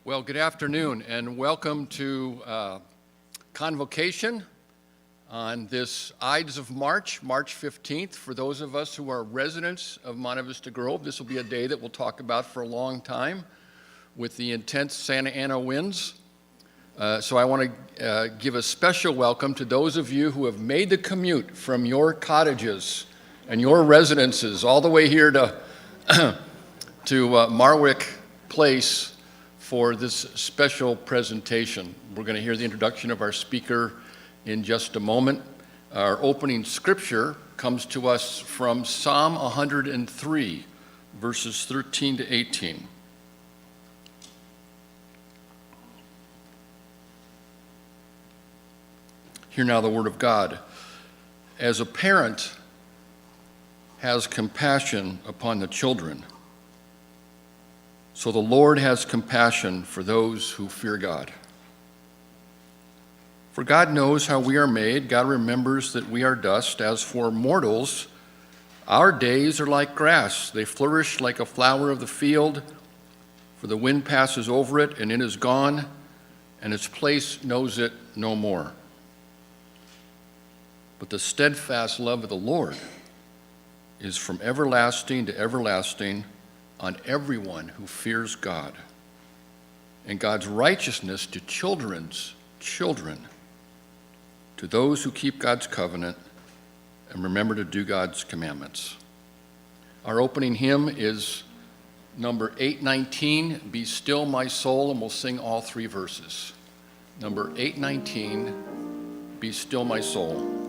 Well, good afternoon and welcome to Convocation on this Ides of March, March 15th. For those of us who are residents of Monte Vista Grove, this will be a day that we'll talk about for a long time with the intense Santa Ana winds. So I want to give a special welcome to those of you who have made the commute from your cottages and your residences all the way here to, to Marwick Place for this special presentation. We're going to hear the introduction of our speaker in just a moment. Our opening scripture comes to us from Psalm 103, verses 13 to 18. Hear now the word of God. As a parent has compassion upon the children, so the Lord has compassion for those who fear God. For God knows how we are made. God remembers that we are dust. As for mortals, our days are like grass. They flourish like a flower of the field, for the wind passes over it, and it is gone, and its place knows it no more. But the steadfast love of the Lord is from everlasting to everlasting on everyone who fears God, and God's righteousness to children's children, to those who keep God's covenant and remember to do God's commandments. Our opening hymn is number 819, Be Still My Soul, and we'll sing all three verses. Number 819, Be Still My Soul.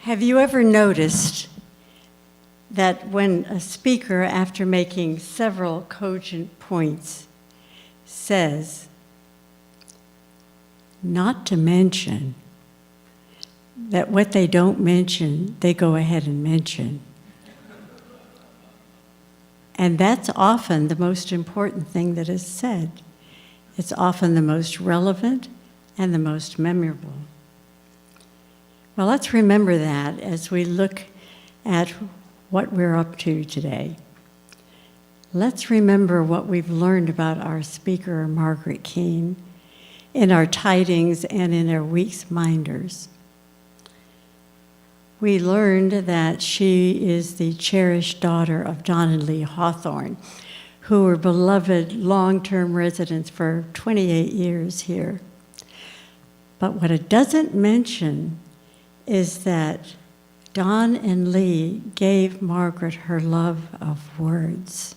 Have you ever noticed that when a speaker, after making several cogent points, says, not to mention, that what they don't mention, they go ahead and mention? And that's often the most important thing that is said. It's often the most relevant and the most memorable. Well, let's remember that as we look at what we're up to today. Let's remember what we've learned about our speaker, Margaret Kean, in our tidings and in our week's minders. We learned that she is the cherished daughter of Don and Lee Hawthorne, who were beloved long-term residents for 28 years here. But what it doesn't mention is that Don and Lee gave Margaret her love of words,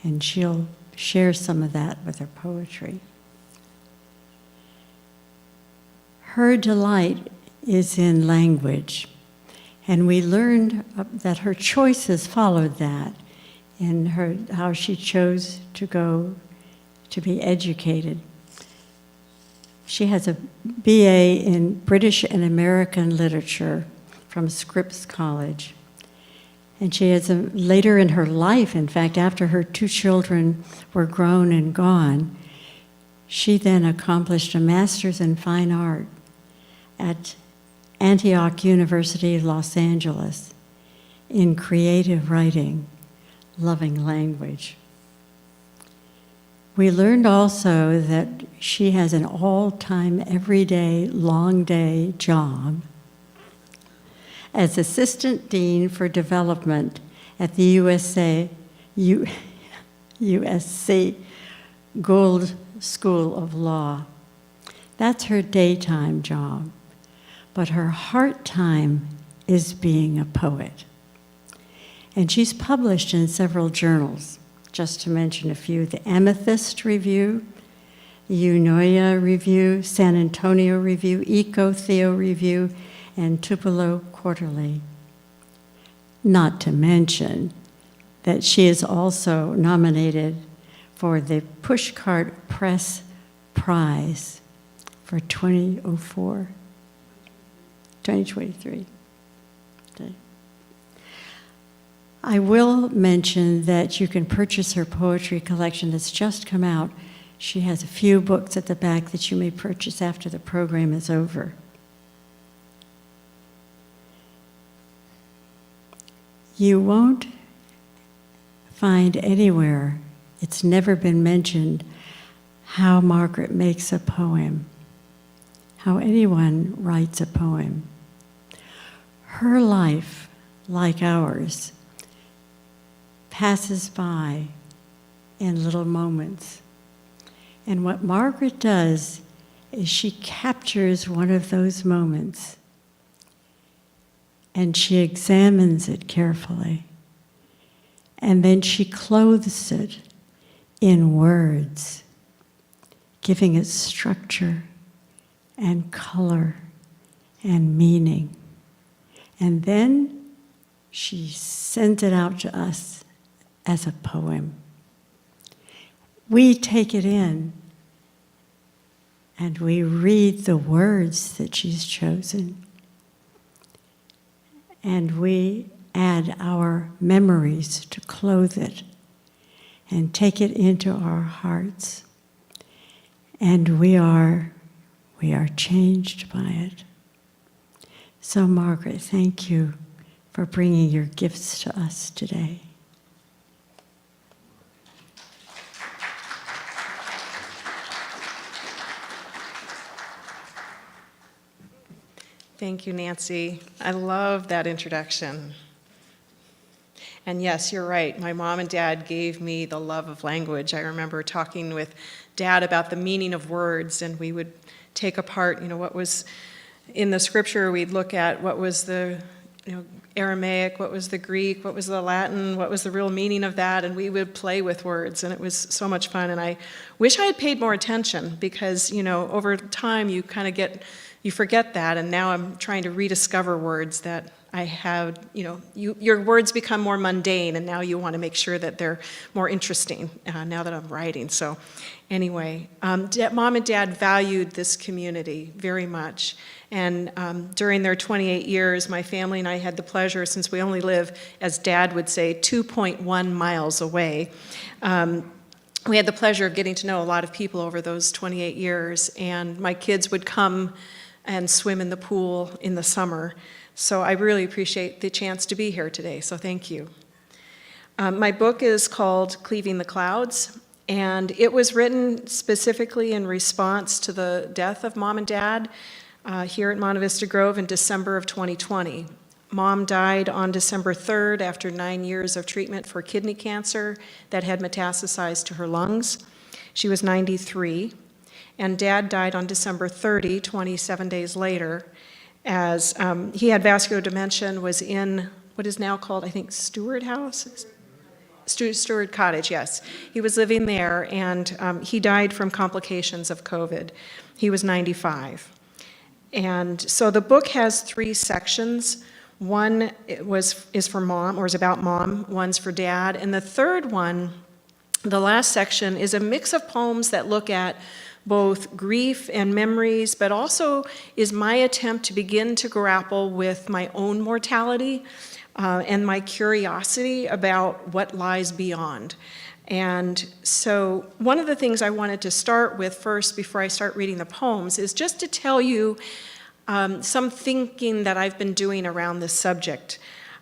and she'll share some of that with her poetry. Her delight is in language, and we learned that her choices followed that in how she chose to go to be educated. She has a BA in British and American literature from Scripps College. And she has later in her life, in fact, after her 2 children were grown and gone, she then accomplished a master's in fine art at Antioch University, Los Angeles, in creative writing, loving language. We learned also that she has an all-time, everyday, long-day job as Assistant Dean for Development at the USC Gould School of Law. That's her daytime job. But her heart time is being a poet. And she's published in several journals, just to mention a few: the Amethyst Review, the Eunoia Review, San Antonio Review, EcoTheo Review, and Tupelo Quarterly. Not to mention that she is also nominated for the Pushcart Prize for 2023. I will mention that you can purchase her poetry collection that's just come out. She has a few books at the back that you may purchase after the program is over. You won't find anywhere, it's never been mentioned, how Margaret makes a poem, how anyone writes a poem. Her life, like ours, passes by in little moments. And what Margaret does is she captures one of those moments and she examines it carefully. And then she clothes it in words, giving it structure and color and meaning. And then she sends it out to us as a poem. We take it in and we read the words that she's chosen. And we add our memories to clothe it and take it into our hearts. And we are changed by it. So Margaret, thank you for bringing your gifts to us today. Thank you, Nancy. I love that introduction. And yes, you're right. My mom and dad gave me the love of language. I remember talking with Dad about the meaning of words, and we would take apart, what was in the scripture. We'd look at what was the Aramaic, what was the Greek, what was the Latin, what was the real meaning of that, and we would play with words, and it was so much fun. And I wish I had paid more attention because, over time you kind of you forget that, and now I'm trying to rediscover words that I have, your words become more mundane, and now you want to make sure that they're more interesting now that I'm writing. So anyway, Mom and Dad valued this community very much. And during their 28 years, my family and I had the pleasure, since we only live, as Dad would say, 2.1 miles away, we had the pleasure of getting to know a lot of people over those 28 years. And my kids would come and swim in the pool in the summer. So I really appreciate the chance to be here today, so thank you. My book is called Cleaving the Clouds, and it was written specifically in response to the death of Mom and Dad here at Monte Vista Grove in December of 2020. Mom died on December 3rd after 9 years of treatment for kidney cancer that had metastasized to her lungs. She was 93. And Dad died on December 30, 27 days later, as he had vascular dementia, was in what is now called, I think, Stewart House? Stewart Cottage, yes. He was living there, and he died from complications of COVID. He was 95. And so the book has 3 sections. One is for Mom, or is about Mom. One's for Dad. And the third one, the last section, is a mix of poems that look at both grief and memories, but also is my attempt to begin to grapple with my own mortality and my curiosity about what lies beyond. And so one of the things I wanted to start with first, before I start reading the poems, is just to tell you some thinking that I've been doing around this subject.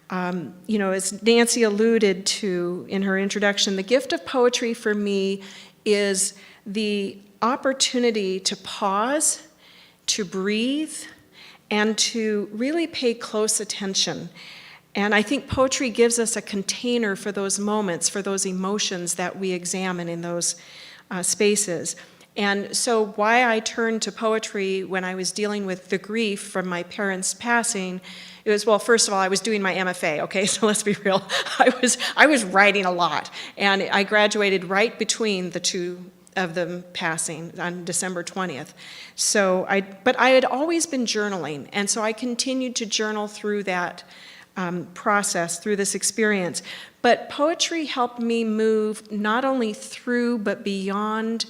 As Nancy alluded to in her introduction, the gift of poetry for me is the opportunity to pause, to breathe, and to really pay close attention. And I think poetry gives us a container for those moments, for those emotions that we examine in those spaces. And so why I turned to poetry when I was dealing with the grief from my parents' passing, it was, well, first of all, I was doing my MFA, okay, so let's be real. I was writing a lot, and I graduated right between the two of them passing on December 20th. But I had always been journaling, and so I continued to journal through that process, through this experience. But poetry helped me move not only through, but beyond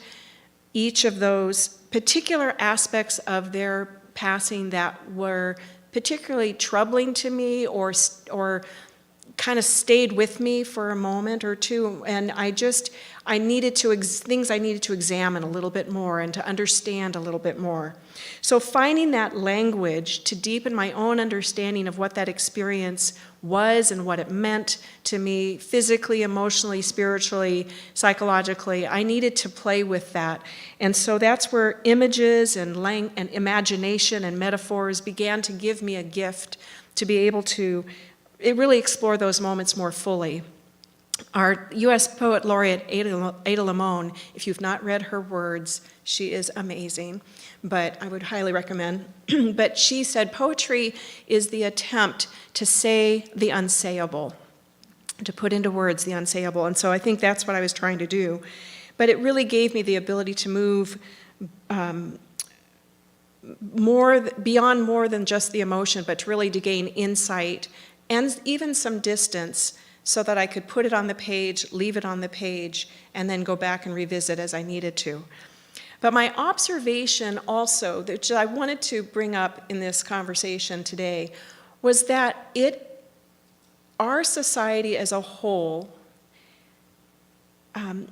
each of those particular aspects of their passing that were particularly troubling to me or kind of stayed with me for a moment or two, and I needed to examine a little bit more and to understand a little bit more. So finding that language to deepen my own understanding of what that experience was and what it meant to me physically, emotionally, spiritually, psychologically, I needed to play with that. And so that's where images and imagination and metaphors began to give me a gift to be able to really explore those moments more fully. Our U.S. Poet Laureate, Ada Limon, if you've not read her words, she is amazing, but I would highly recommend. But she said, poetry is the attempt to say the unsayable, to put into words the unsayable. And so I think that's what I was trying to do. But it really gave me the ability to move beyond more than just the emotion, but really to gain insight and even some distance so that I could put it on the page, leave it on the page, and then go back and revisit as I needed to. But my observation also, which I wanted to bring up in this conversation today, was that our society as a whole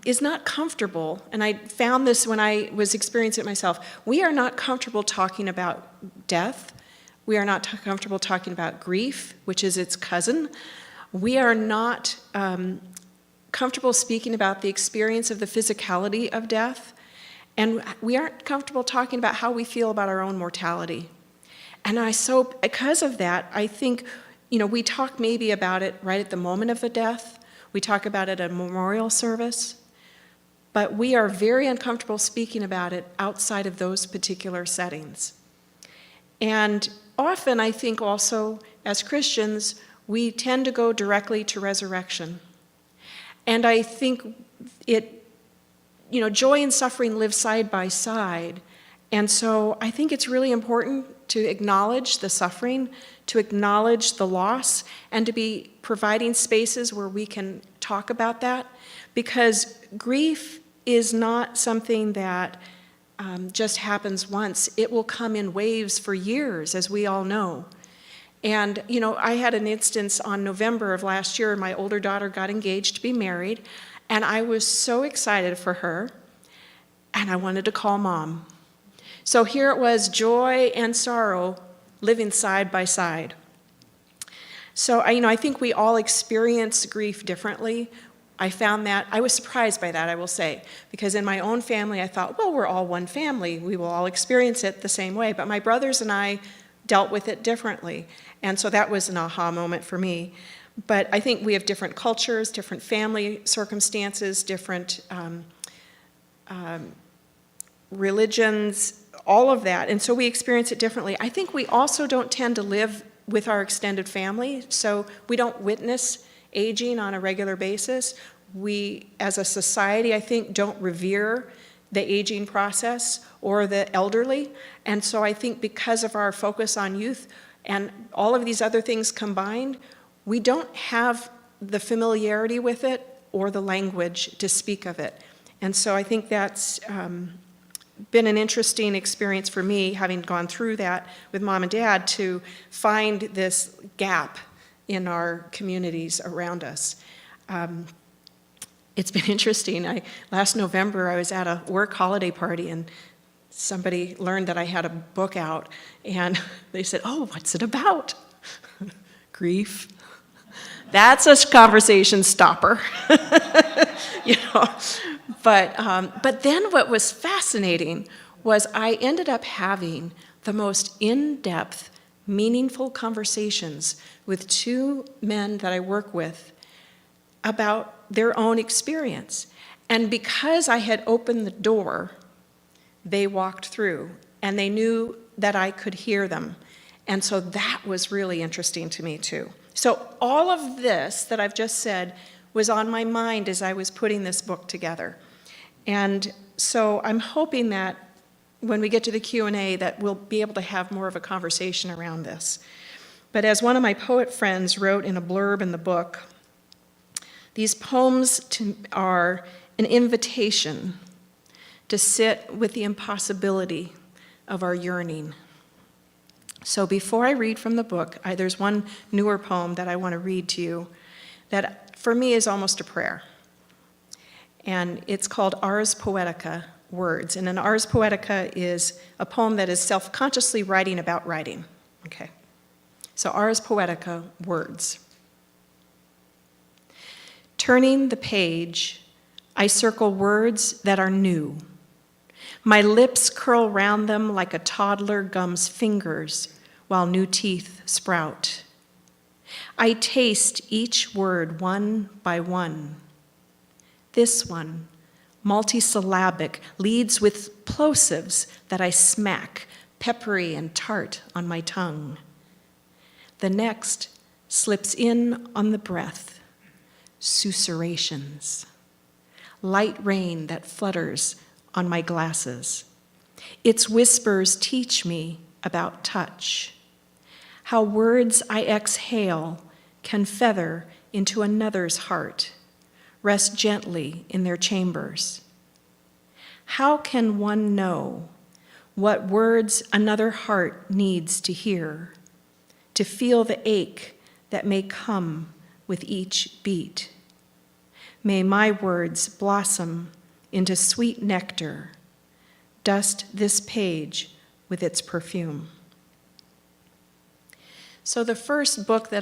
is not comfortable, and I found this when I was experiencing it myself. We are not comfortable talking about death. We are not comfortable talking about grief, which is its cousin. We are not comfortable speaking about the experience of the physicality of death. And we aren't comfortable talking about how we feel about our own mortality. And because of that, I think, we talk maybe about it right at the moment of the death. We talk about it at a memorial service. But we are very uncomfortable speaking about it outside of those particular settings. And often, I think also, as Christians, we tend to go directly to resurrection. And I think joy and suffering live side by side. And so I think it's really important to acknowledge the suffering, to acknowledge the loss, and to be providing spaces where we can talk about that. Because grief is not something that just happens once. It will come in waves for years, as we all know. And, I had an instance on November of last year. My older daughter got engaged to be married, and I was so excited for her, and I wanted to call Mom. So here it was, joy and sorrow living side by side. So, I think we all experience grief differently. I found that, I was surprised by that, I will say, because in my own family, I thought, well, we're all one family. We will all experience it the same way. But my brothers and I dealt with it differently. And so that was an aha moment for me. But I think we have different cultures, different family circumstances, different religions, all of that. And so we experience it differently. I think we also don't tend to live with our extended family, so we don't witness aging on a regular basis. We, as a society, I think, don't revere the aging process or the elderly. And so I think because of our focus on youth and all of these other things combined, we don't have the familiarity with it or the language to speak of it. And so I think that's been an interesting experience for me, having gone through that with Mom and Dad, to find this gap in our communities around us. It's been interesting. Last November, I was at a work holiday party, and somebody learned that I had a book out, and they said, "Oh, what's it about?" Grief. That's a conversation stopper. But then what was fascinating was I ended up having the most in-depth, meaningful conversations with two men that I work with about their own experience. And because I had opened the door, they walked through, and they knew that I could hear them. And so that was really interesting to me too. So all of this that I've just said was on my mind as I was putting this book together. And so I'm hoping that when we get to the Q&A that we'll be able to have more of a conversation around this. But as one of my poet friends wrote in a blurb in the book, these poems are an invitation to sit with the impossibility of our yearning. So before I read from the book, there's one newer poem that I want to read to you that for me is almost a prayer. And it's called Ars Poetica, Words. And an Ars Poetica is a poem that is self-consciously writing about writing. Okay. So Ars Poetica, Words. Turning the page, I circle words that are new. My lips curl round them like a toddler gums fingers while new teeth sprout. I taste each word one by one. This one, multisyllabic, leads with plosives that I smack, peppery and tart on my tongue. The next slips in on the breath, susurrations, light rain that flutters on my glasses. Its whispers teach me about touch, how words I exhale can feather into another's heart, rest gently in their chambers. How can one know what words another heart needs to hear, to feel the ache that may come with each beat? May my words blossom into sweet nectar, dust this page with its perfume. So the first poem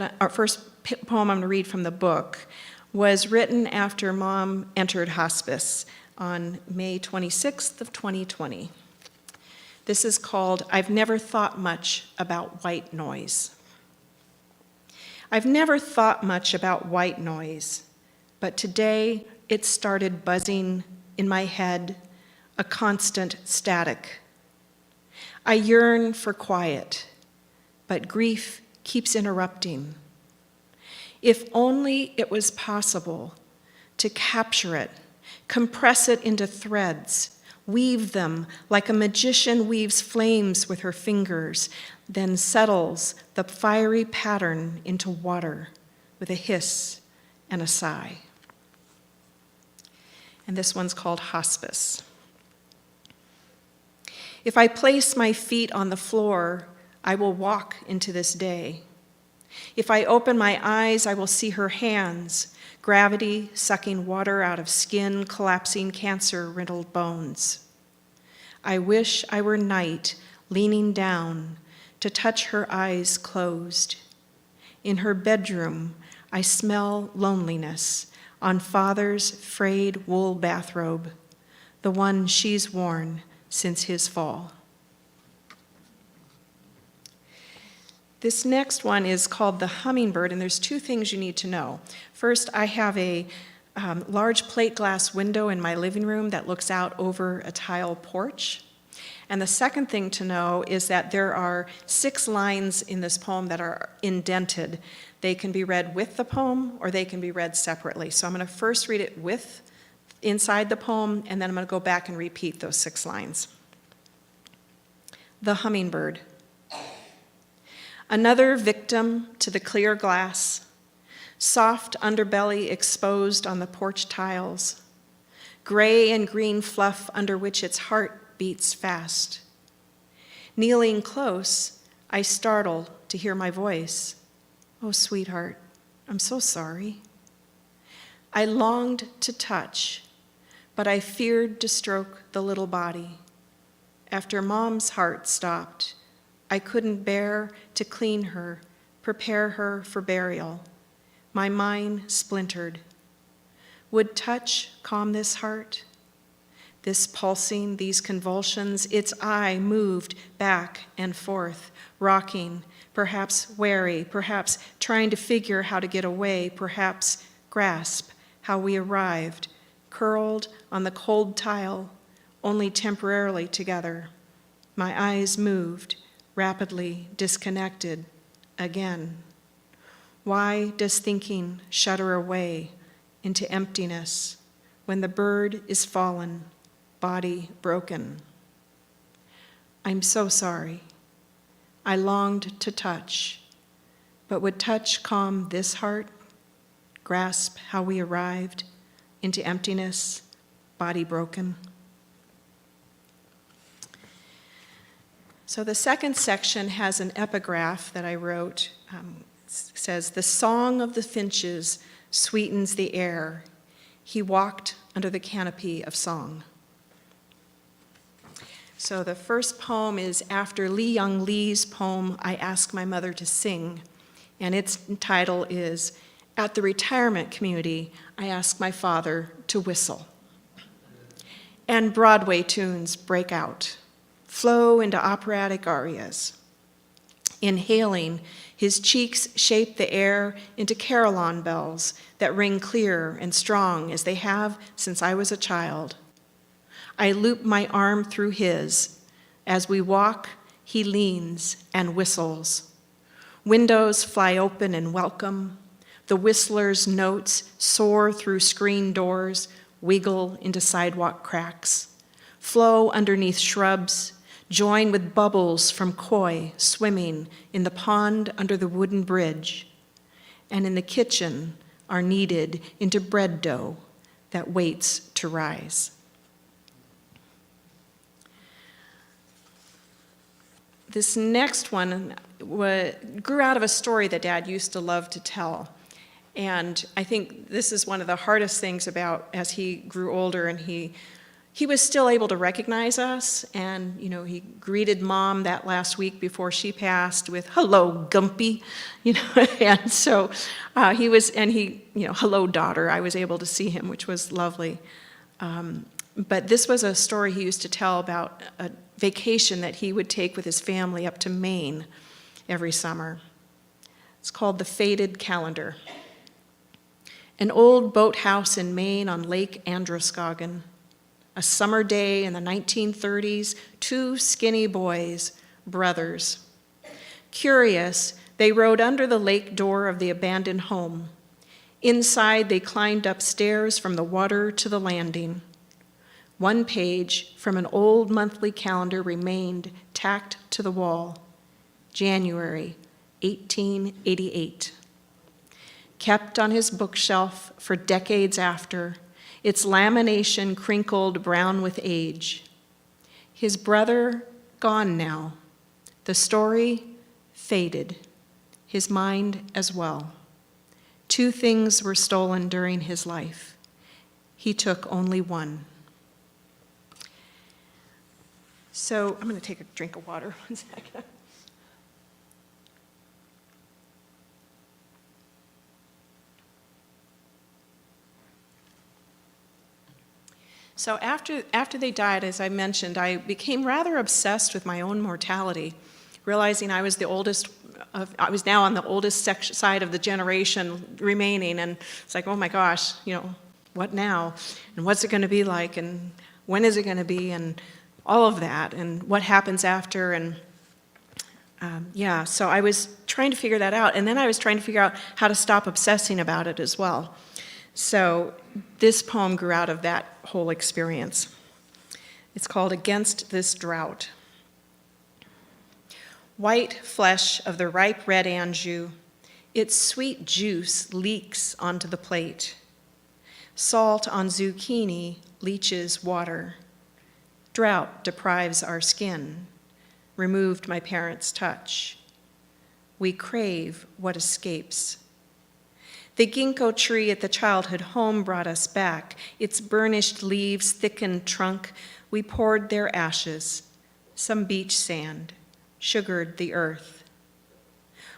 I'm going to read from the book was written after Mom entered hospice on May 26th of 2020. This is called I've Never Thought Much About White Noise. I've never thought much about white noise, but today it started buzzing in my head, a constant static. I yearn for quiet, but grief keeps interrupting. If only it was possible to capture it, compress it into threads, weave them like a magician weaves flames with her fingers, then settles the fiery pattern into water with a hiss and a sigh. And this one's called Hospice. If I place my feet on the floor, I will walk into this day. If I open my eyes, I will see her hands, gravity sucking water out of skin, collapsing cancer-riddled bones. I wish I were night, leaning down to touch her eyes closed. In her bedroom, I smell loneliness on Father's frayed wool bathrobe, the one she's worn since his fall. This next one is called The Hummingbird, and there's two things you need to know. First, I have a large plate glass window in my living room that looks out over a tile porch. And the second thing to know is that there are 6 lines in this poem that are indented. They can be read with the poem or they can be read separately. So I'm going to first read it with inside the poem, and then I'm going to go back and repeat those 6 lines. The Hummingbird. Another victim to the clear glass, soft underbelly exposed on the porch tiles, gray and green fluff under which its heart beats fast. Kneeling close, I startle to hear my voice. Oh, sweetheart, I'm so sorry. I longed to touch, but I feared to stroke the little body. After Mom's heart stopped, I couldn't bear to clean her, prepare her for burial. My mind splintered. Would touch calm this heart? This pulsing, these convulsions, its eye moved back and forth, rocking, perhaps wary, perhaps trying to figure how to get away, perhaps grasp how we arrived, curled on the cold tile, only temporarily together. My eyes moved, rapidly disconnected again. Why does thinking shudder away into emptiness when the bird is fallen, body broken? I'm so sorry. I longed to touch, but would touch calm this heart, grasp how we arrived into emptiness, body broken? So the second section has an epigraph that I wrote. It says, "The song of the finches sweetens the air. He walked under the canopy of song." So the first poem is after Lee Young Lee's poem, I Ask My Mother to Sing, and its title is, At the Retirement Community, I Ask My Father to Whistle. And Broadway tunes break out, flow into operatic arias. Inhaling, his cheeks shape the air into carillon bells that ring clear and strong as they have since I was a child. I loop my arm through his. As we walk, he leans and whistles. Windows fly open in welcome. The whistler's notes soar through screen doors, wiggle into sidewalk cracks, flow underneath shrubs, join with bubbles from koi swimming in the pond under the wooden bridge, and in the kitchen are kneaded into bread dough that waits to rise. This next one grew out of a story that Dad used to love to tell. And I think this is one of the hardest things about as he grew older, and he was still able to recognize us, and he greeted Mom that last week before she passed with "Hello, Gumpy," and so "Hello, daughter." I was able to see him, which was lovely. But this was a story he used to tell about a vacation that he would take with his family up to Maine every summer. It's called The Faded Calendar. An old boathouse in Maine on Lake Androscoggin. A summer day in the 1930s, two skinny boys, brothers. Curious, they rode under the lake door of the abandoned home. Inside, they climbed upstairs from the water to the landing. One page from an old monthly calendar remained tacked to the wall. January 1888. Kept on his bookshelf for decades after, its lamination crinkled brown with age. His brother gone now. The story faded. His mind as well. Two things were stolen during his life. He took only one. So I'm going to take a drink of water. 1 second. So after they died, as I mentioned, I became rather obsessed with my own mortality, realizing I was I was now on the oldest side of the generation remaining, and it's like, oh my gosh, what now? And what's it going to be like? And when is it going to be? And all of that, and what happens after? And so I was trying to figure that out, and then I was trying to figure out how to stop obsessing about it as well. So this poem grew out of that whole experience. It's called Against This Drought. White flesh of the ripe red anjou, its sweet juice leaks onto the plate. Salt on zucchini leaches water. Drought deprives our skin, removed my parents' touch. We crave what escapes. The ginkgo tree at the childhood home brought us back. Its burnished leaves thickened trunk. We poured their ashes, some beach sand, sugared the earth.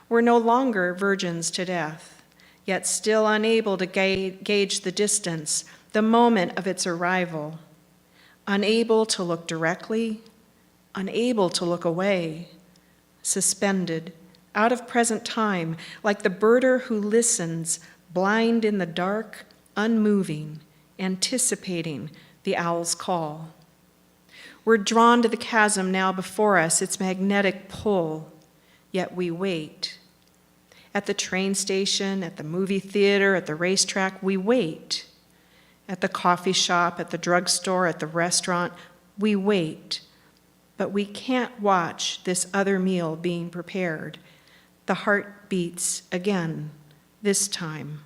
We're no longer virgins to death, yet still unable to gauge the distance, the moment of its arrival. Unable to look directly, unable to look away, suspended, out of present time, like the birder who listens, blind in the dark, unmoving, anticipating the owl's call. We're drawn to the chasm now before us, its magnetic pull, yet we wait. At the train station, at the movie theater, at the racetrack, we wait. At the coffee shop, at the drugstore, at the restaurant, we wait. But we can't watch this other meal being prepared. The heart beats again, this time.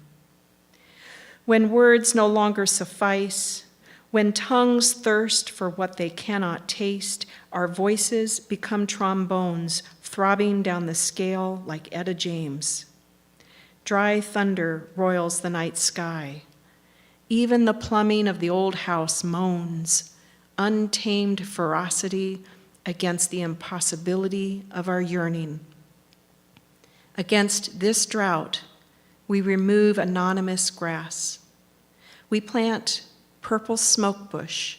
When words no longer suffice, when tongues thirst for what they cannot taste, our voices become trombones throbbing down the scale like Etta James. Dry thunder roils the night sky. Even the plumbing of the old house moans, untamed ferocity against the impossibility of our yearning. Against this drought, we remove anonymous grass. We plant purple smoke bush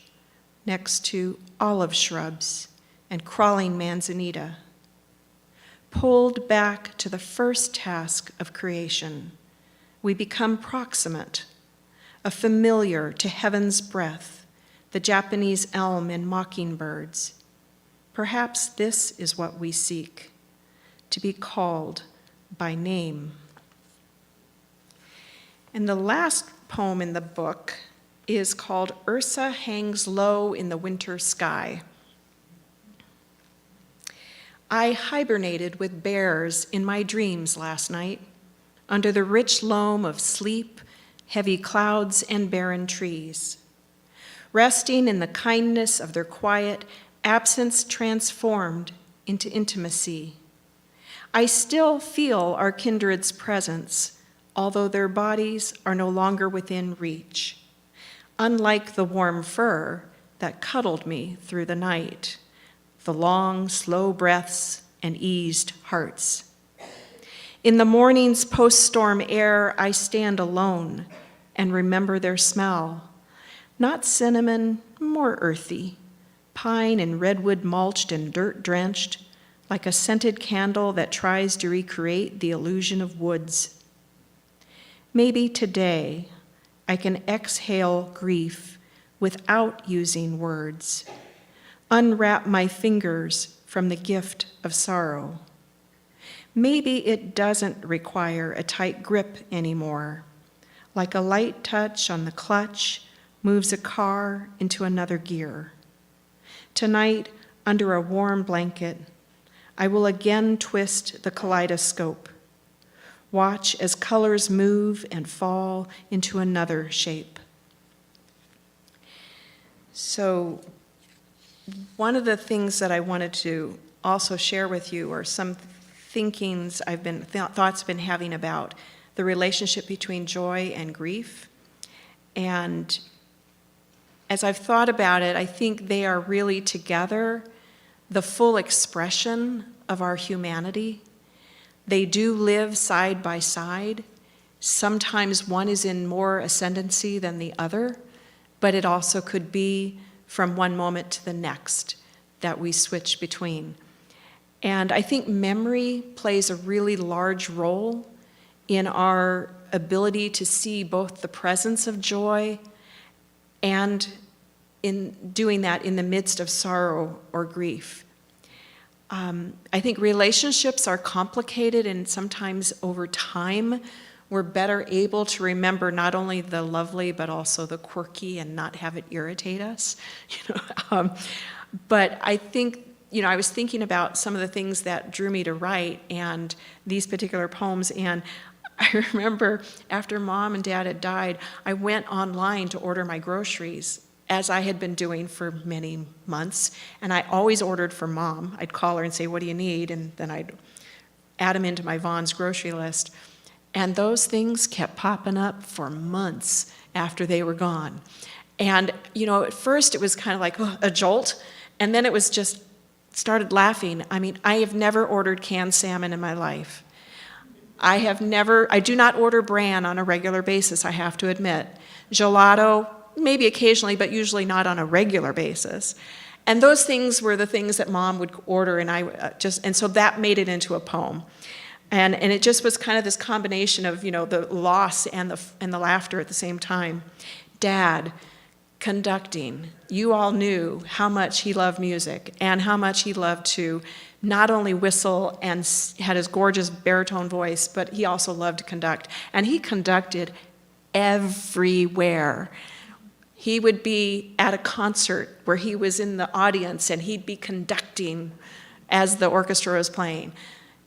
next to olive shrubs and crawling manzanita. Pulled back to the first task of creation, we become proximate, a familiar to heaven's breath, the Japanese elm and mockingbirds. Perhaps this is what we seek, to be called by name. And the last poem in the book is called Ursa Hangs Low in the Winter Sky. I hibernated with bears in my dreams last night, under the rich loam of sleep, heavy clouds, and barren trees. Resting in the kindness of their quiet, absence transformed into intimacy. I still feel our kindred's presence, although their bodies are no longer within reach. Unlike the warm fur that cuddled me through the night, the long, slow breaths and eased hearts. In the morning's post-storm air, I stand alone and remember their smell. Not cinnamon, more earthy, pine and redwood mulched and dirt drenched, like a scented candle that tries to recreate the illusion of woods. Maybe today I can exhale grief without using words. Unwrap my fingers from the gift of sorrow. Maybe it doesn't require a tight grip anymore. Like a light touch on the clutch moves a car into another gear. Tonight, under a warm blanket, I will again twist the kaleidoscope. Watch as colors move and fall into another shape. So, one of the things that I wanted to also share with you are some thoughts I've been having about the relationship between joy and grief. And as I've thought about it, I think they are really together the full expression of our humanity. They do live side by side. Sometimes one is in more ascendancy than the other, but it also could be from one moment to the next that we switch between. And I think memory plays a really large role in our ability to see both the presence of joy and in doing that in the midst of sorrow or grief. I think relationships are complicated, and sometimes over time we're better able to remember not only the lovely but also the quirky and not have it irritate us. But I think, I was thinking about some of the things that drew me to write and these particular poems, and I remember after Mom and Dad had died, I went online to order my groceries, as I had been doing for many months, and I always ordered for Mom. I'd call her and say, what do you need? And then I'd add them into my Vaughn's grocery list. And those things kept popping up for months after they were gone. And, at first it was kind of like a jolt, and then it was just started laughing. I mean, I have never ordered canned salmon in my life. I do not order bran on a regular basis, I have to admit. Gelato, maybe occasionally, but usually not on a regular basis. And those things were the things that Mom would order, and and so that made it into a poem. And it just was kind of this combination of, the loss and the laughter at the same time. Dad, conducting. You all knew how much he loved music and how much he loved to not only whistle and had his gorgeous baritone voice, but he also loved to conduct. And he conducted everywhere. He would be at a concert where he was in the audience and he'd be conducting as the orchestra was playing.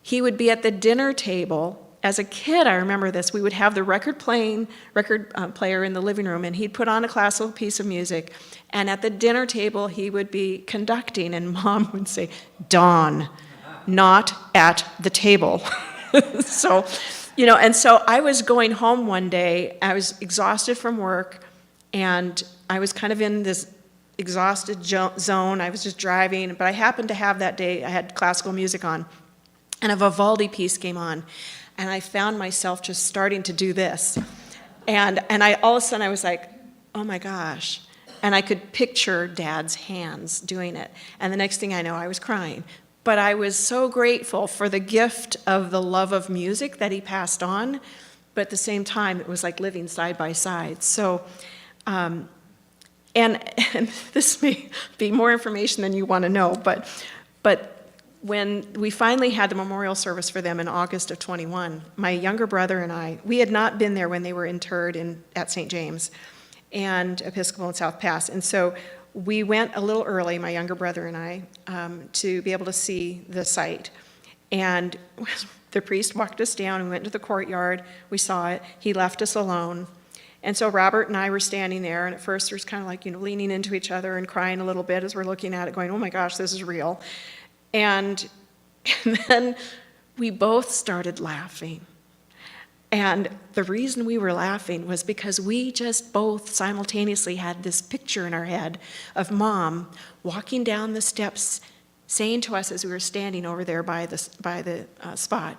He would be at the dinner table. As a kid, I remember this. We would have the record player in the living room, and he'd put on a classical piece of music. And at the dinner table, he would be conducting, and Mom would say, "Don, not at the table." So, and so I was going home one day. I was exhausted from work. And I was kind of in this exhausted zone. I was just driving, but I happened to have that day, I had classical music on, and a Vivaldi piece came on, and I found myself just starting to do this. And all of a sudden I was like, oh my gosh. And I could picture Dad's hands doing it. And the next thing I know, I was crying. But I was so grateful for the gift of the love of music that he passed on, but at the same time, it was like living side by side. So, and this may be more information than you want to know, but when we finally had the memorial service for them in August of 21, my younger brother and I, we had not been there when they were interred at St. James and Episcopal in South Pass, and so we went a little early, my younger brother and I, to be able to see the site. And the priest walked us down, we went to the courtyard, we saw it, he left us alone. And so Robert and I were standing there, and at first there's kind of like, leaning into each other and crying a little bit as we're looking at it, going, oh my gosh, this is real. And then we both started laughing. And the reason we were laughing was because we just both simultaneously had this picture in our head of Mom walking down the steps, saying to us as we were standing over there by the spot,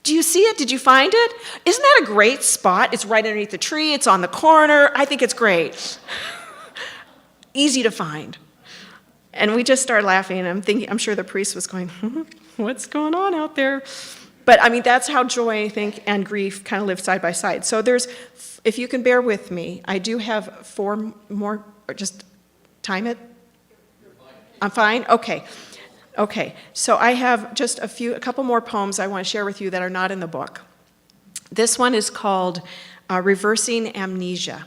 do you see it? Did you find it? Isn't that a great spot? It's right underneath the tree. It's on the corner. I think it's great. Easy to find. And we just started laughing, and I'm sure the priest was going, what's going on out there? But I mean, that's how joy, I think, and grief kind of live side by side. So there's, if you can bear with me, I do have 4 more, or just time it? I'm fine? Okay. Okay. So I have just a couple more poems I want to share with you that are not in the book. This one is called Reversing Amnesia.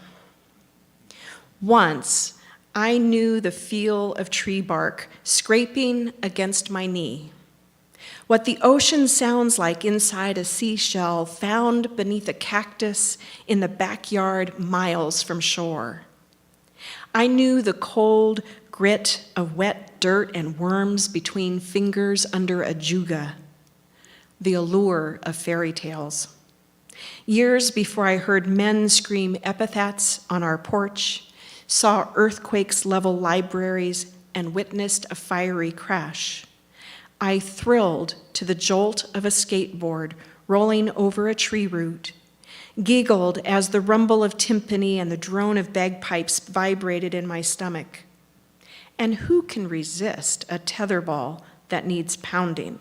Once, I knew the feel of tree bark scraping against my knee. What the ocean sounds like inside a seashell found beneath a cactus in the backyard miles from shore. I knew the cold grit of wet dirt and worms between fingers under a juga, the allure of fairy tales. Years before I heard men scream epithets on our porch, saw earthquakes level libraries, and witnessed a fiery crash, I thrilled to the jolt of a skateboard rolling over a tree root, giggled as the rumble of timpani and the drone of bagpipes vibrated in my stomach. And who can resist a tetherball that needs pounding?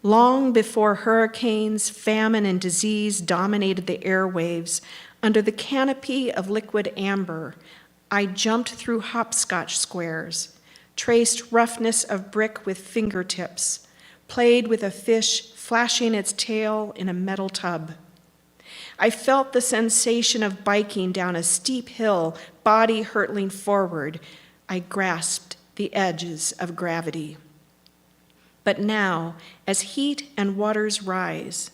Long before hurricanes, famine, and disease dominated the airwaves, under the canopy of liquid amber, I jumped through hopscotch squares, traced roughness of brick with fingertips, played with a fish flashing its tail in a metal tub. I felt the sensation of biking down a steep hill, body hurtling forward. I grasped the edges of gravity. But now, as heat and waters rise,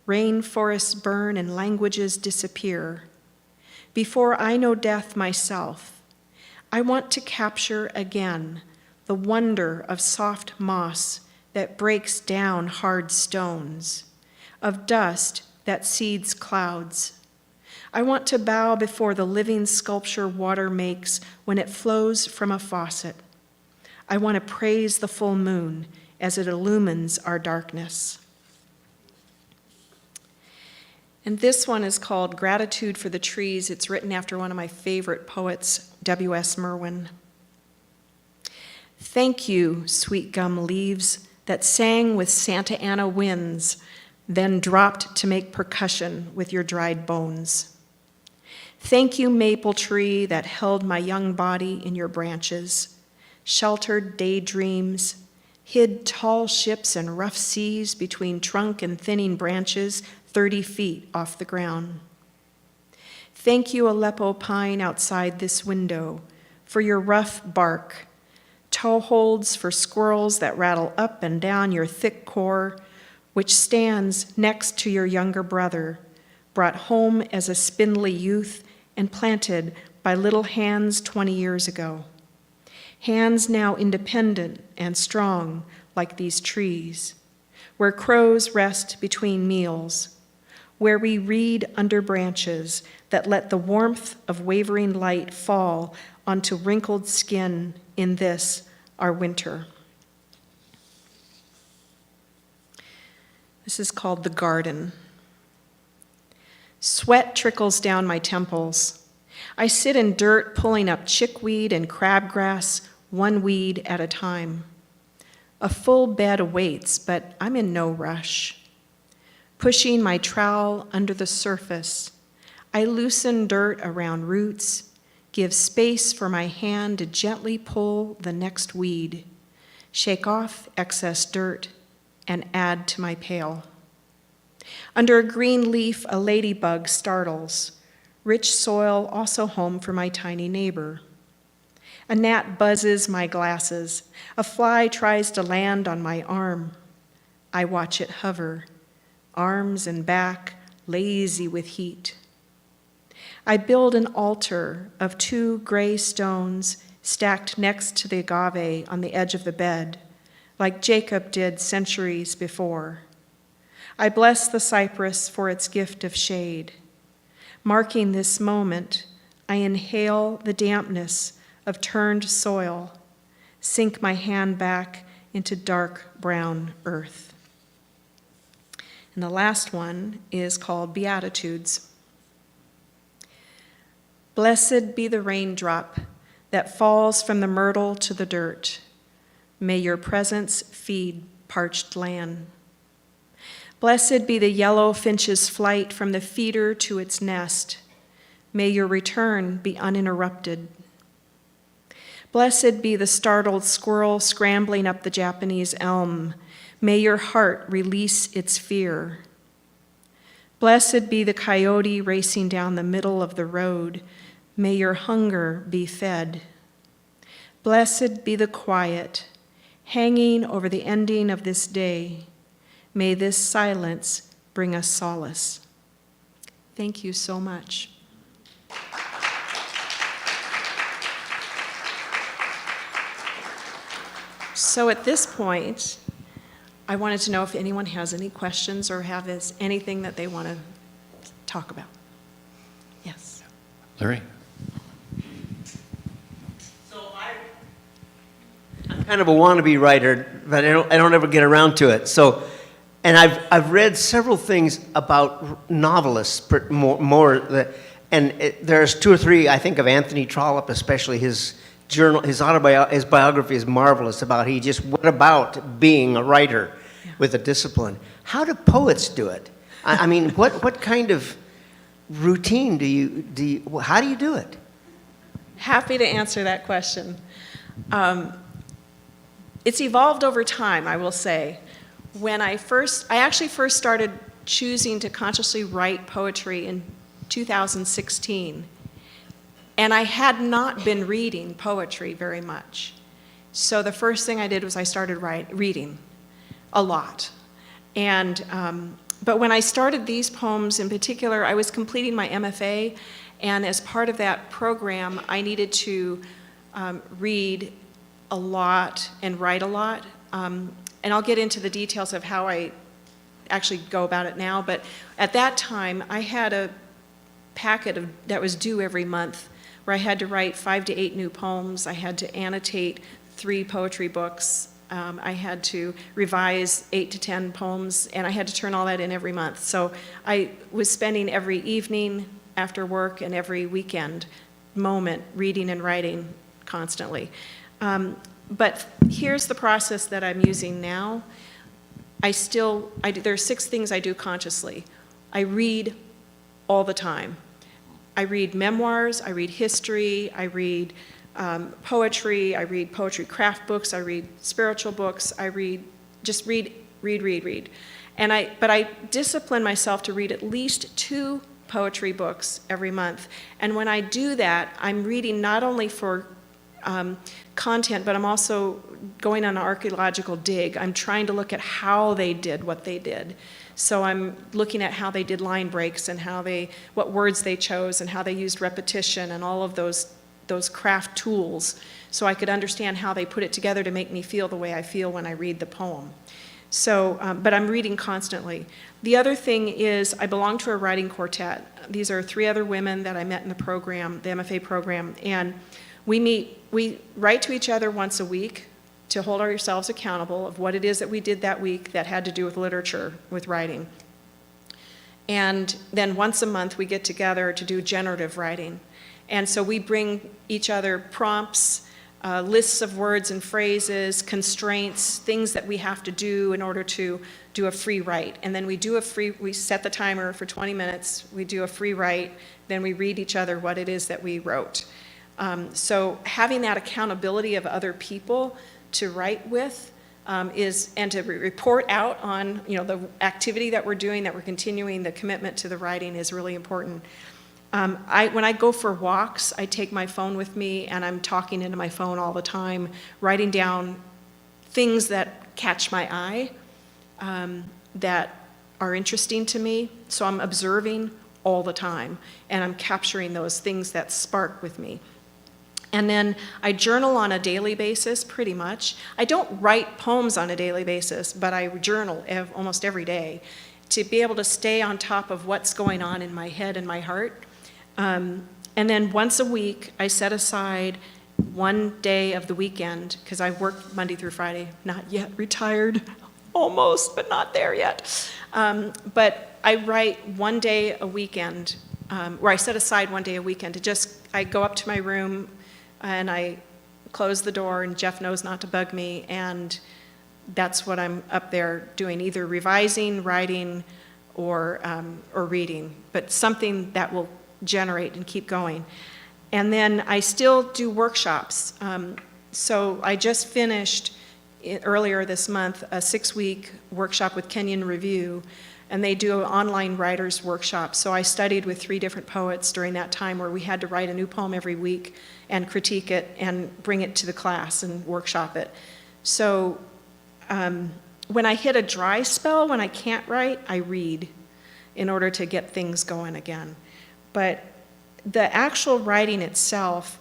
rainforests burn and languages disappear, before I know death myself, I want to capture again the wonder of soft moss that breaks down hard stones, of dust that seeds clouds. I want to bow before the living sculpture water makes when it flows from a faucet. I want to praise the full moon as it illumines our darkness. And this one is called Gratitude for the Trees. It's written after one of my favorite poets, W.S. Merwin. Thank you, sweet gum leaves that sang with Santa Ana winds, then dropped to make percussion with your dried bones. Thank you, maple tree that held my young body in your branches, sheltered daydreams, hid tall ships and rough seas between trunk and thinning branches 30 feet off the ground. Thank you, Aleppo pine outside this window, for your rough bark, toe holds for squirrels that rattle up and down your thick core, which stands next to your younger brother, brought home as a spindly youth and planted by little hands 20 years ago. Hands now independent and strong like these trees, where crows rest between meals, where we read under branches that let the warmth of wavering light fall onto wrinkled skin in this, our winter. This is called The Garden. Sweat trickles down my temples. I sit in dirt pulling up chickweed and crabgrass, one weed at a time. A full bed awaits, but I'm in no rush. Pushing my trowel under the surface, I loosen dirt around roots, give space for my hand to gently pull the next weed, shake off excess dirt, and add to my pail. Under a green leaf, a ladybug startles, rich soil also home for my tiny neighbor. A gnat buzzes my glasses. A fly tries to land on my arm. I watch it hover, arms and back lazy with heat. I build an altar of 2 gray stones stacked next to the agave on the edge of the bed, like Jacob did centuries before. I bless the cypress for its gift of shade. Marking this moment, I inhale the dampness of turned soil, sink my hand back into dark brown earth. And the last one is called Beatitudes. Blessed be the raindrop that falls from the myrtle to the dirt. May your presence feed parched land. Blessed be the yellow finch's flight from the feeder to its nest. May your return be uninterrupted. Blessed be the startled squirrel scrambling up the Japanese elm. May your heart release its fear. Blessed be the coyote racing down the middle of the road. May your hunger be fed. Blessed be the quiet hanging over the ending of this day. May this silence bring us solace. Thank you so much. So at this point, I wanted to know if anyone has any questions or has anything that they want to talk about. Yes. Larry? So I'm kind of a wannabe writer, but I don't ever get around to it. So, and I've read several things about novelists, there's two or three, I think, of Anthony Trollope, especially his journal, his biography is marvelous about he just went about being a writer with a discipline. How do poets do it? I mean, what kind of routine how do you do it? Happy to answer that question. It's evolved over time, I will say. When I actually first started choosing to consciously write poetry in 2016. And I had not been reading poetry very much. So the first thing I did was I started reading a lot. And, but when I started these poems in particular, I was completing my MFA, and as part of that program, I needed to read a lot and write a lot. And I'll get into the details of how I actually go about it now, but at that time, I had a packet that was due every month, where I had to write 5 to 8 new poems. I had to annotate 3 poetry books. I had to revise 8 to 10 poems, and I had to turn all that in every month. So I was spending every evening after work and every weekend moment reading and writing constantly. But here's the process that I'm using now. There are 6 things I do consciously. I read all the time. I read memoirs, I read history, I read poetry, I read poetry craft books, I read spiritual books, I read. But I discipline myself to read at least 2 poetry books every month. And when I do that, I'm reading not only for content, but I'm also going on an archaeological dig. I'm trying to look at how they did what they did. So I'm looking at how they did line breaks and what words they chose and how they used repetition and all of those craft tools, so I could understand how they put it together to make me feel the way I feel when I read the poem. So, but I'm reading constantly. The other thing is I belong to a writing quartet. These are 3 other women that I met in the program, the MFA program, and we write to each other once a week to hold ourselves accountable of what it is that we did that week that had to do with literature, with writing. And then once a month we get together to do generative writing. And so we bring each other prompts, lists of words and phrases, constraints, things that we have to do in order to do a free write. And then we set the timer for 20 minutes, we do a free write, then we read each other what it is that we wrote. So having that accountability of other people to write with and to report out on the activity that we're doing, that we're continuing, the commitment to the writing is really important. When I go for walks, I take my phone with me and I'm talking into my phone all the time, writing down things that catch my eye, that are interesting to me. So I'm observing all the time and I'm capturing those things that spark with me. And then I journal on a daily basis, pretty much. I don't write poems on a daily basis, but I journal almost every day to be able to stay on top of what's going on in my head and my heart. And then once a week, I set aside one day of the weekend, because I work Monday through Friday, not yet retired, almost, but not there yet. But I write one day a weekend, where I set aside one day a weekend I go up to my room, and I close the door, and Jeff knows not to bug me, and that's what I'm up there doing, either revising, writing, or reading, but something that will generate and keep going. And then I still do workshops. So I just finished earlier this month a 6-week workshop with Kenyon Review, and they do an online writers workshop. So I studied with 3 different poets during that time where we had to write a new poem every week and critique it and bring it to the class and workshop it. So when I hit a dry spell, when I can't write, I read in order to get things going again. But the actual writing itself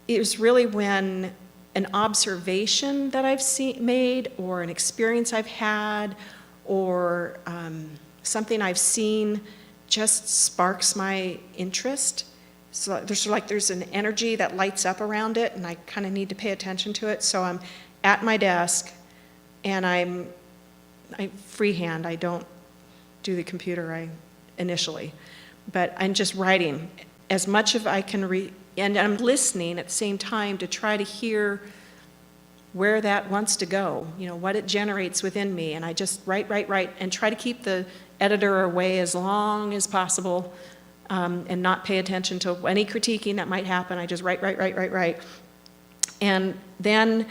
is really when an observation that I've made, or an experience I've had, or something I've seen just sparks my interest. So there's an energy that lights up around it, and I kind of need to pay attention to it. So I'm at my desk, and I freehand. I don't do the computer initially, but I'm just writing as much of I can read, and I'm listening at the same time to try to hear where that wants to go, what it generates within me. And I just write, and try to keep the editor away as long as possible, and not pay attention to any critiquing that might happen. I just write. And then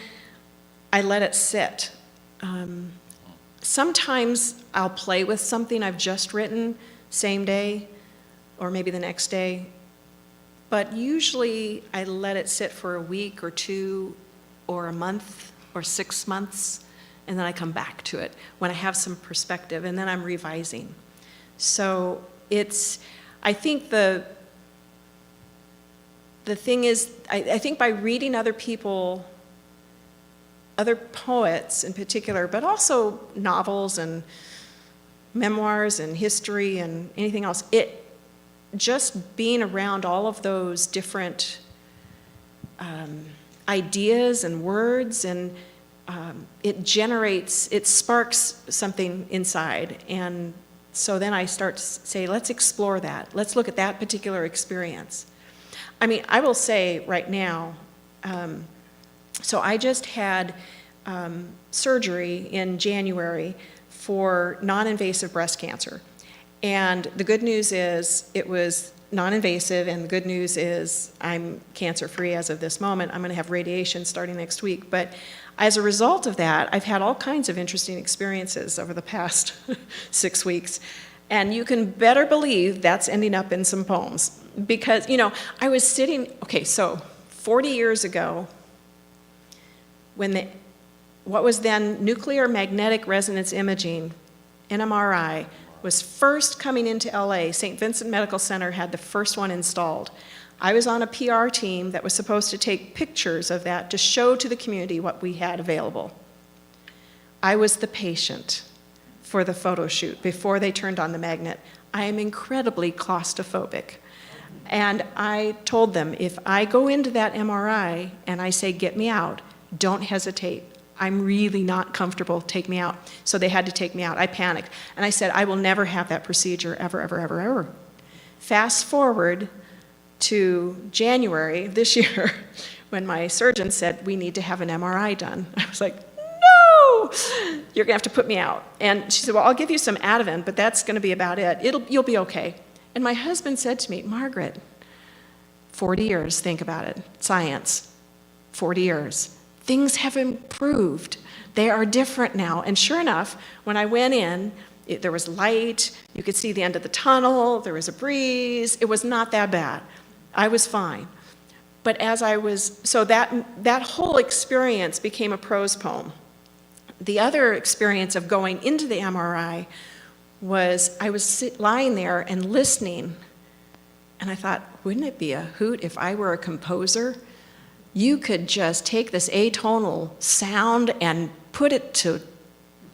I let it sit. Sometimes I'll play with something I've just written, same day, or maybe the next day. But usually I let it sit for a week or 2 or a month or 6 months, and then I come back to it when I have some perspective, and then I'm revising. So I think the thing is, I think by reading other people, other poets in particular, but also novels and memoirs and history and anything else, just being around all of those different ideas and words, and it sparks something inside. And so then I start to say, let's explore that. Let's look at that particular experience. I mean, I will say right now, so I just had surgery in January for non-invasive breast cancer. And the good news is it was non-invasive, and the good news is I'm cancer-free as of this moment. I'm going to have radiation starting next week. But as a result of that, I've had all kinds of interesting experiences over the past 6 weeks. And you can better believe that's ending up in some poems. Because, I was sitting, so 40 years ago, when what was then nuclear magnetic resonance imaging, NMRI, was first coming into LA, St. Vincent Medical Center had the first one installed. I was on a PR team that was supposed to take pictures of that to show to the community what we had available. I was the patient for the photo shoot before they turned on the magnet. I am incredibly claustrophobic. And I told them, if I go into that MRI and I say, get me out, don't hesitate. I'm really not comfortable, take me out. So they had to take me out. I panicked. And I said, I will never have that procedure, ever. Fast forward to January of this year, when my surgeon said, we need to have an MRI done. I was like, no, you're gonna have to put me out. And she said, well, I'll give you some Ativan, but that's gonna be about it. You'll be okay. And my husband said to me, Margaret, 40 years, think about it, science, 40 years. Things have improved. They are different now. And sure enough, when I went in, there was light, you could see the end of the tunnel, there was a breeze. It was not that bad. I was fine. But so that whole experience became a prose poem. The other experience of going into the MRI was I was lying there and listening, and I thought, wouldn't it be a hoot if I were a composer? You could just take this atonal sound and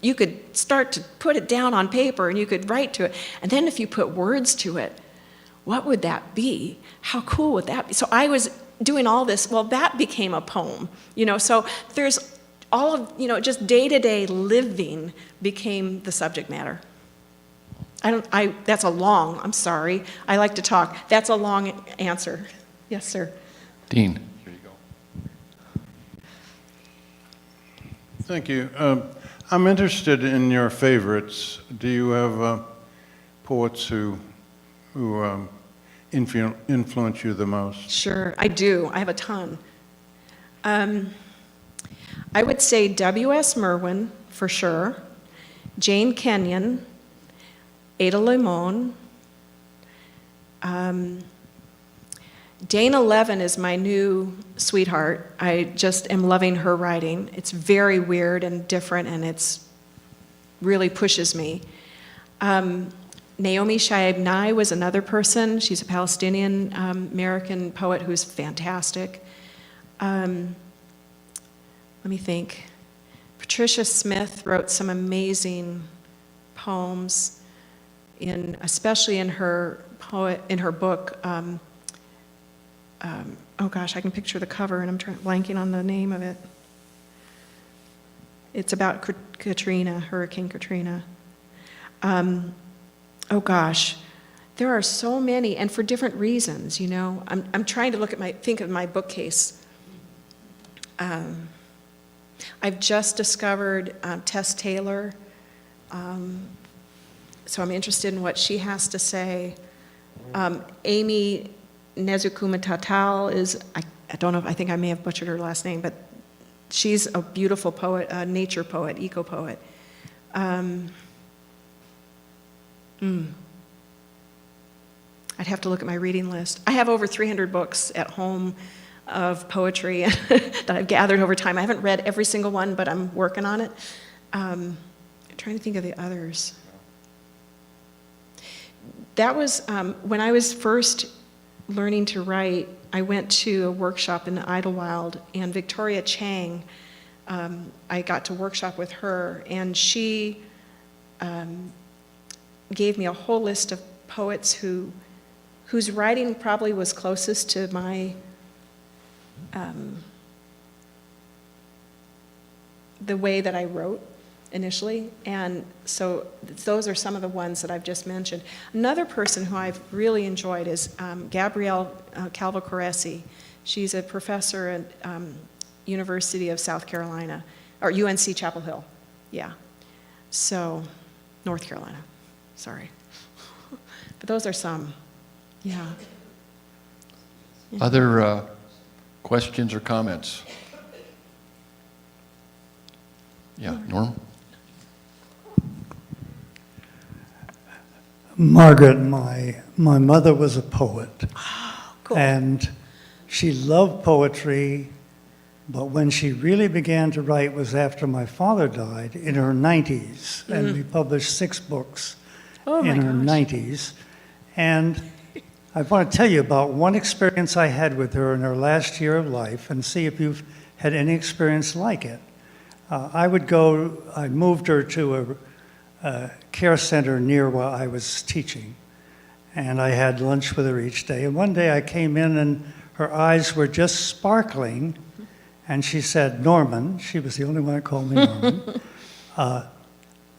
you could start to put it down on paper, and you could write to it. And then if you put words to it, what would that be? How cool would that be? So I was doing all this. Well, that became a poem, so there's all of, just day-to-day living became the subject matter. I'm sorry. I like to talk. That's a long answer. Yes, sir. Dean. Thank you. I'm interested in your favorites. Do you have poets who influence you the most? Sure, I do. I have a ton. I would say W.S. Merwin, for sure, Jane Kenyon, Ada Limon. Dana Levin is my new sweetheart. I just am loving her writing. It's very weird and different, and it's really pushes me. Naomi Shihab Nye was another person. She's a Palestinian American poet who's fantastic. Let me think. Patricia Smith wrote some amazing poems, especially in her book. Oh gosh, I can picture the cover, and I'm blanking on the name of it. It's about Katrina, Hurricane Katrina. Oh gosh, there are so many, and for different reasons. You know, I'm trying to think of my bookcase. I've just discovered Tess Taylor, so I'm interested in what she has to say. Amy Nezhukumatatal is, I don't know, I think I may have butchered her last name, but she's a beautiful poet, a nature poet, eco-poet. I'd have to look at my reading list. I have over 300 books at home of poetry that I've gathered over time. I haven't read every single one, but I'm working on it. I'm trying to think of the others. That was, when I was first learning to write, I went to a workshop in Idlewild, and Victoria Chang, I got to workshop with her, and she gave me a whole list of poets whose writing probably was closest to my the way that I wrote initially, and so those are some of the ones that I've just mentioned. Another person who I've really enjoyed is Gabrielle Calvo-Coresi. She's a professor at University of South Carolina, or UNC Chapel Hill, yeah. So, North Carolina, sorry. But those are some, yeah. Other questions or comments? Yeah, Norm? Margaret, my mother was a poet. Cool. And she loved poetry, but when she really began to write was after my father died in her 90s. And we published 6 books in her 90s. And I want to tell you about one experience I had with her in her last year of life and see if you've had any experience like it. I moved her to a care center near where I was teaching, and I had lunch with her each day. And one day I came in and her eyes were just sparkling, and she said, "Norman," she was the only one that called me Norman,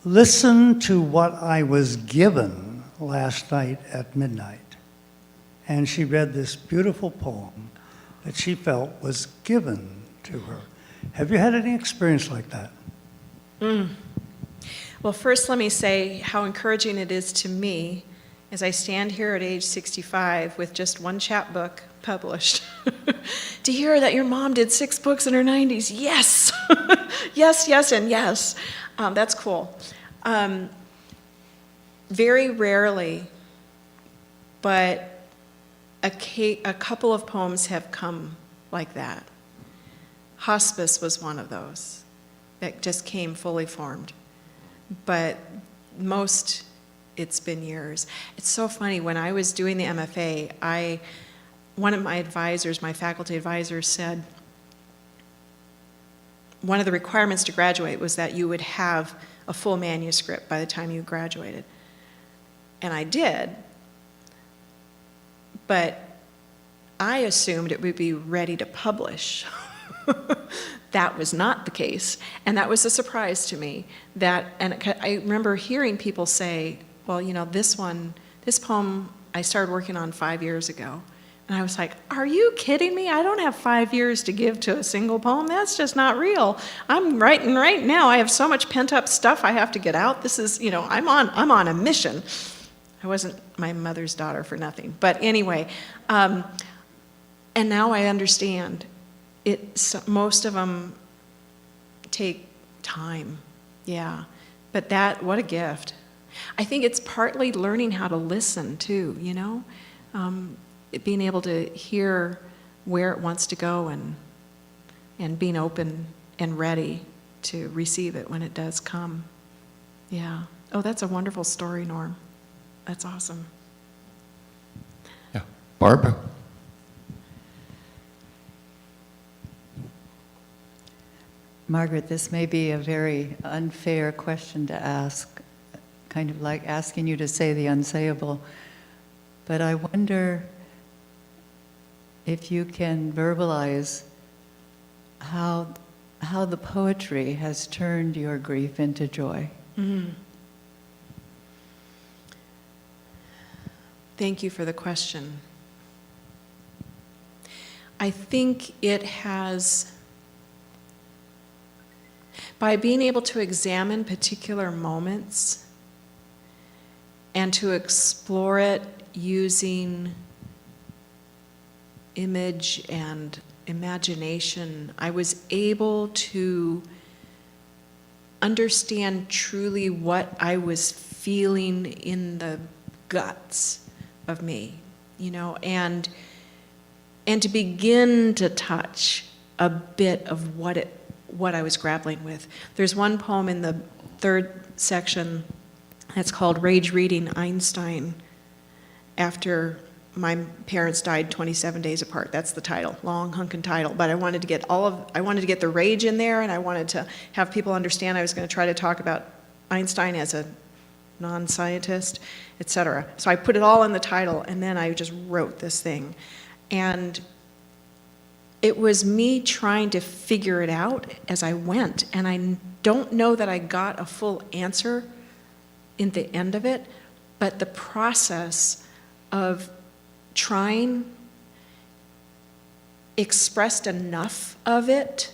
"listen to what I was given last night at midnight." And she read this beautiful poem that she felt was given to her. Have you had any experience like that? Well, first let me say how encouraging it is to me as I stand here at age 65 with just one chapbook published to hear that your mom did 6 books in her 90s. Yes! Yes, yes, and yes. That's cool. Very rarely, but a couple of poems have come like that. Hospice was one of those that just came fully formed. But most, it's been years. It's so funny, when I was doing the MFA, one of my advisors, my faculty advisors, said one of the requirements to graduate was that you would have a full manuscript by the time you graduated. And I did, but I assumed it would be ready to publish. That was not the case, and that was a surprise to me. And I remember hearing people say, well, you know, this poem I started working on 5 years ago, And I was like, are you kidding me? I don't have 5 years to give to a single poem. That's just not real. I'm writing right now. I have so much pent up stuff I have to get out. This is, I'm on a mission. I wasn't my mother's daughter for nothing. But anyway, and now I understand. Most of them take time. Yeah. But what a gift. I think it's partly learning how to listen too, being able to hear where it wants to go and being open and ready to receive it when it does come. Yeah. Oh, that's a wonderful story, Norm. That's awesome. Yeah. Barb? Margaret, this may be a very unfair question to ask, kind of like asking you to say the unsayable, but I wonder if you can verbalize how the poetry has turned your grief into joy. Mm. Thank you for the question. I think it has, by being able to examine particular moments and to explore it using image and imagination, I was able to understand truly what I was feeling in the guts of me, and to begin to touch a bit of what I was grappling with. There's one poem in the third section that's called Rage Reading Einstein, after my parents died 27 days apart. That's the title, long hunkin' title. But I wanted to get the rage in there, and I wanted to have people understand I was going to try to talk about Einstein as a non-scientist, etc. So I put it all in the title, and then I just wrote this thing. And it was me trying to figure it out as I went, and I don't know that I got a full answer in the end of it, but the process of trying expressed enough of it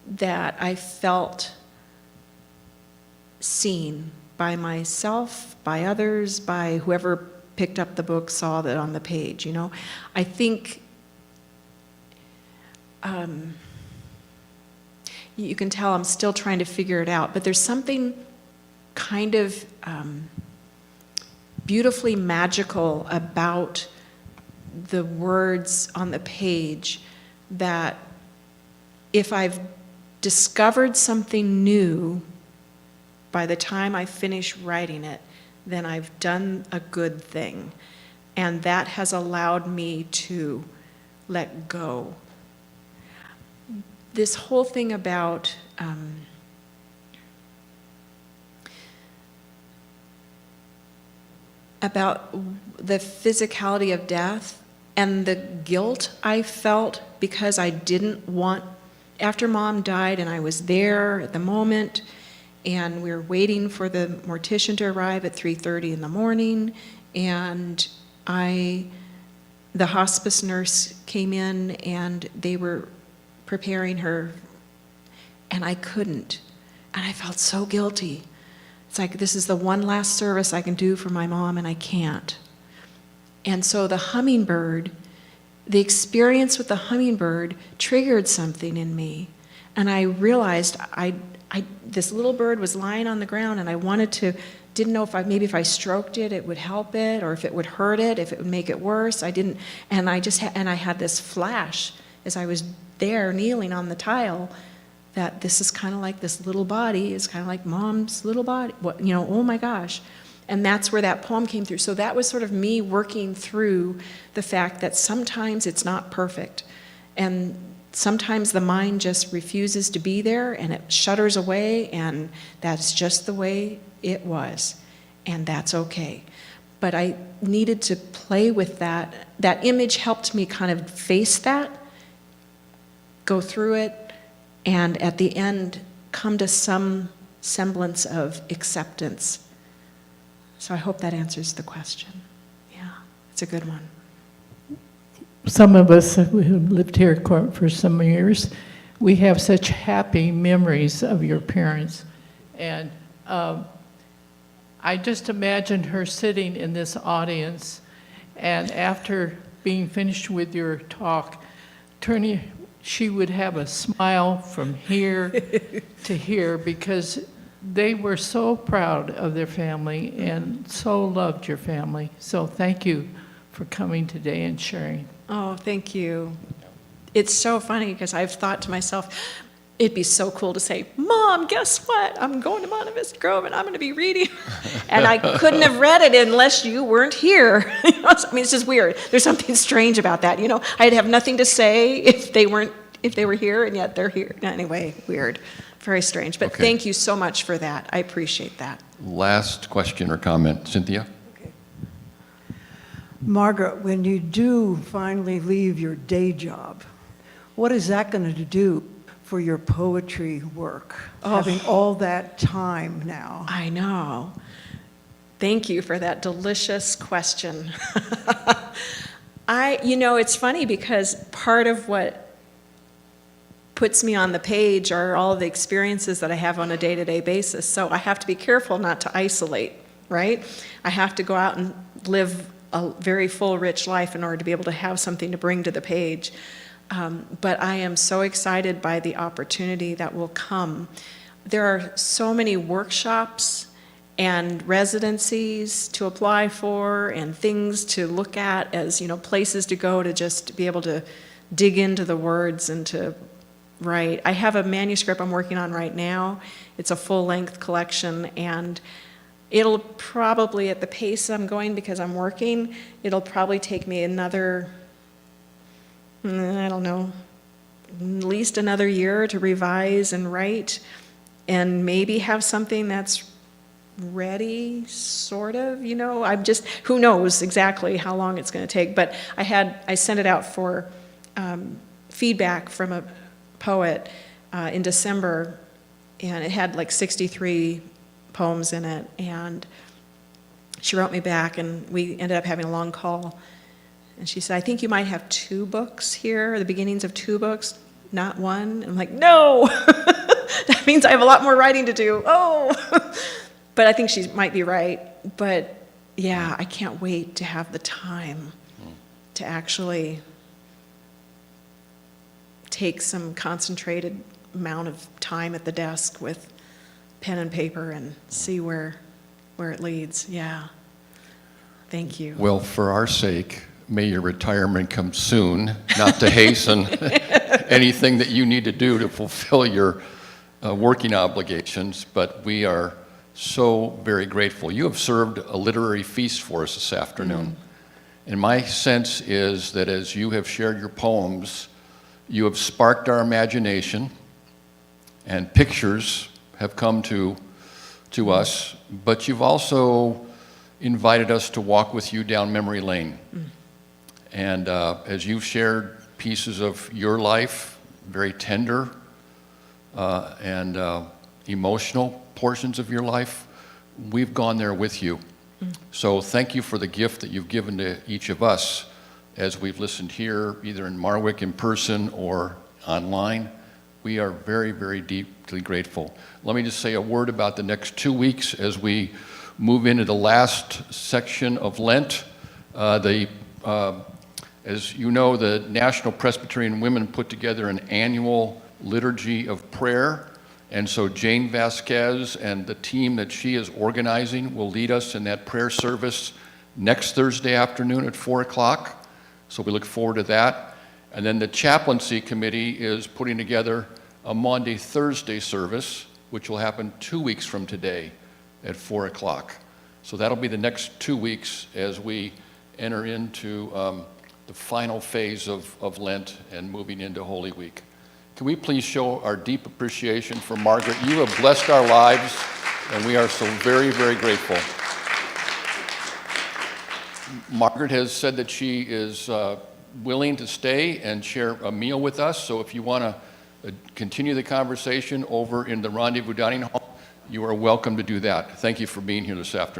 that I felt seen by myself, by others, by whoever picked up the book, saw that on the page, I think you can tell I'm still trying to figure it out, but there's something kind of beautifully magical about the words on the page, that if I've discovered something new by the time I finish writing it, then I've done a good thing. And that has allowed me to let go. This whole thing about the physicality of death and the guilt I felt because I didn't want, after Mom died and I was there at the moment, and we were waiting for the mortician to arrive at 3:30 in the morning, and the hospice nurse came in and they were preparing her, and I couldn't, and I felt so guilty. It's like, this is the one last service I can do for my mom, and I can't. And so the hummingbird, the experience with the hummingbird triggered something in me, and I realized this little bird was lying on the ground, and I didn't know if I stroked it, it would help it, or if it would hurt it, if it would make it worse. I didn't, and I had this flash as I was there kneeling on the tile, that this is kind of like this little body is kind of like Mom's little body. Oh my gosh. And that's where that poem came through. So that was sort of me working through the fact that sometimes it's not perfect. And sometimes the mind just refuses to be there, and it shudders away, and that's just the way it was. And that's okay. But I needed to play with that. That image helped me kind of face that, go through it, and at the end come to some semblance of acceptance. So I hope that answers the question. Yeah, it's a good one. some of us who have lived here for some years, we have such happy memories of your parents. And I just imagined her sitting in this audience, and after being finished with your talk, she would have a smile from here to here, because they were so proud of their family and so loved your family. So thank you for coming today and sharing. Oh, thank you. It's so funny because I've thought to myself, it'd be so cool to say, Mom, guess what? I'm going to Monte Vista Grove and I'm going to be reading. And I couldn't have read it unless you weren't here. You know, I mean, it's just weird. There's something strange about that. You know, I'd have nothing to say if they were here, and yet they're here. Anyway, weird. Very strange. But Okay. Thank you so much for that. I appreciate that. Last question or comment, Cynthia? Margaret, when you do finally leave your day job, what is that going to do for your poetry work? Having all that time now. I know. Thank you for that delicious question. It's funny because part of what puts me on the page are all of the experiences that I have on a day-to-day basis. So I have to be careful not to isolate, right? I have to go out and live a very full, rich life in order to be able to have something to bring to the page. But I am so excited by the opportunity that will come. There are so many workshops and residencies to apply for and things to look at as, places to go to just be able to dig into the words and to write. I have a manuscript I'm working on right now. It's a full-length collection, and it'll probably, at the pace I'm going because I'm working, it'll probably take me another, I don't know, at least another year to revise and write, and maybe have something that's ready, sort of, I'm just, who knows exactly how long it's going to take. But I sent it out for feedback from a poet in December, and it had like 63 poems in it, and she wrote me back, and we ended up having a long call, and she said, I think you might have 2 books here, the beginnings of 2 books, not one. And I'm like, no, that means I have a lot more writing to do. But I think she might be right. But yeah, I can't wait to have the time to actually take some concentrated amount of time at the desk with pen and paper and see where it leads. Yeah. Thank you. Well, for our sake, may your retirement come soon, not to hasten anything that you need to do to fulfill your working obligations, but we are so very grateful. You have served a literary feast for us this afternoon. And my sense is that as you have shared your poems, you have sparked our imagination, and pictures have come to us, but you've also invited us to walk with you down memory lane. And as you've shared pieces of your life, very tender and emotional portions of your life, we've gone there with you. So thank you for the gift that you've given to each of us as we've listened here, either in Marwick in person or online. We are very, very deeply grateful. Let me just say a word about the next 2 weeks as we move into the last section of Lent. As you know, the National Presbyterian Women put together an annual liturgy of prayer. And so Jane Vasquez and the team that she is organizing will lead us in that prayer service next Thursday afternoon at 4 o'clock. So we look forward to that. And then the chaplaincy committee is putting together a Maundy-Thursday service, which will happen 2 weeks from today at 4 o'clock. So that'll be the next 2 weeks as we enter into the final phase of Lent and moving into Holy Week. Can we please show our deep appreciation for Margaret? You have blessed our lives, and we are so very, very grateful. Margaret has said that she is willing to stay and share a meal with us, so if you want to continue the conversation over in the Rendezvous Dining Hall, you are welcome to do that. Thank you for being here this afternoon.